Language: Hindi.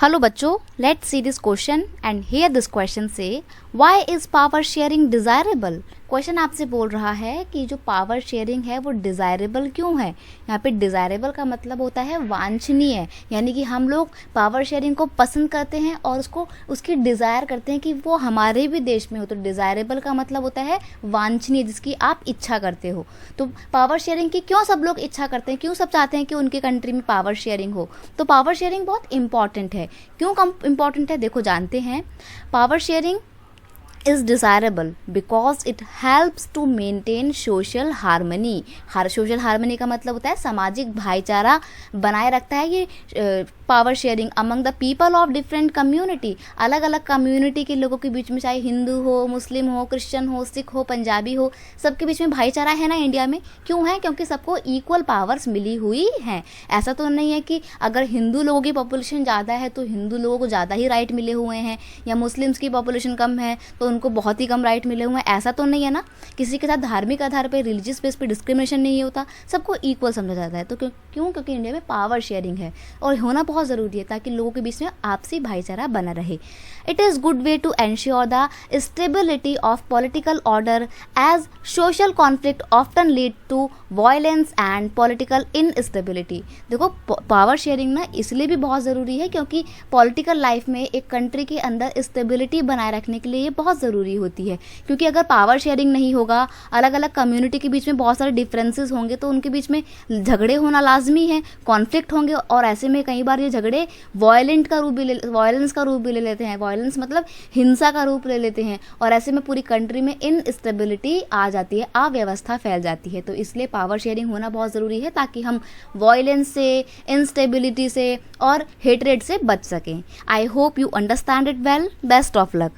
हेलो बच्चों, let's see this question and here this question says why is power sharing desirable. Question आपसे बोल रहा है कि जो पावर शेयरिंग है वो डिजायरेबल क्यों है। यहाँ पे डिजायरेबल का मतलब होता है वांछनीय, यानी कि हम लोग पावर शेयरिंग को पसंद करते हैं और उसको उसकी डिज़ायर करते हैं कि वो हमारे भी देश में हो। तो डिजायरेबल का मतलब होता है वांछनीय, जिसकी आप इच्छा करते हो। तो पावर शेयरिंग की क्यों सब लोग इच्छा करते हैं, क्यों सब चाहते हैं कि उनके कंट्री में पावर शेयरिंग हो। तो पावर शेयरिंग बहुत इंपॉर्टेंट है। क्यों इंपॉर्टेंट है, देखो जानते हैं। Power sharing is desirable because it helps to maintain social harmony। Social harmony का मतलब होता है सामाजिक भाईचारा बनाए रखता है ये power sharing among the people of different community. अलग अलग कम्युनिटी के लोगों के बीच में, चाहे हिंदू हो, मुस्लिम हो, क्रिश्चियन हो, सिख हो, पंजाबी हो, सबके बीच में भाईचारा है ना इंडिया में। क्यों है? क्योंकि सबको इक्वल पावर्स मिली हुई हैं। ऐसा तो नहीं है कि अगर हिंदू लोगों की पॉपुलेशन ज़्यादा है तो हिंदू लोगों को ज़्यादा ही राइट मिले हुए हैं, या मुस्लिम्स की पॉपुलेशन कम है तो उनको बहुत ही कम राइट मिले हुए हैं। ऐसा तो नहीं है ना। किसी के साथ धार्मिक आधार पर, रिलीजियस बेस पे डिस्क्रिमिनेशन नहीं होता, सबको इक्वल समझा जाता है। तो क्यों? क्योंकि इंडिया में पावर शेयरिंग है और होना बहुत ज़रूरी है ताकि लोगों के बीच में आपसी भाईचारा बना रहे। It is good way to ensure the stability of political order as social conflict often lead to violence and political instability. देखो, पावर शेयरिंग ना इसलिए भी बहुत ज़रूरी है क्योंकि पॉलिटिकल लाइफ में एक कंट्री के अंदर स्टेबिलिटी बनाए रखने के लिए ये बहुत ज़रूरी होती है। क्योंकि अगर पावर शेयरिंग नहीं होगा, अलग अलग कम्युनिटी के बीच में बहुत सारे डिफरेंसेस होंगे तो उनके बीच में झगड़े होना लाजमी है, कॉन्फ्लिक्ट होंगे, और ऐसे में कई बार ये झगड़े वायलेंस का रूप भी ले लेते हैं। वायलेंस मतलब हिंसा का रूप ले लेते हैं, और ऐसे में पूरी कंट्री में इनस्टेबिलिटी आ जाती है, अव्यवस्था फैल जाती है। तो इसलिए पावर शेयरिंग होना बहुत ज़रूरी है ताकि हम वायलेंस से, इनस्टेबिलिटी से और हेटरेट से बच सकें। I hope you understand it well. Best of luck.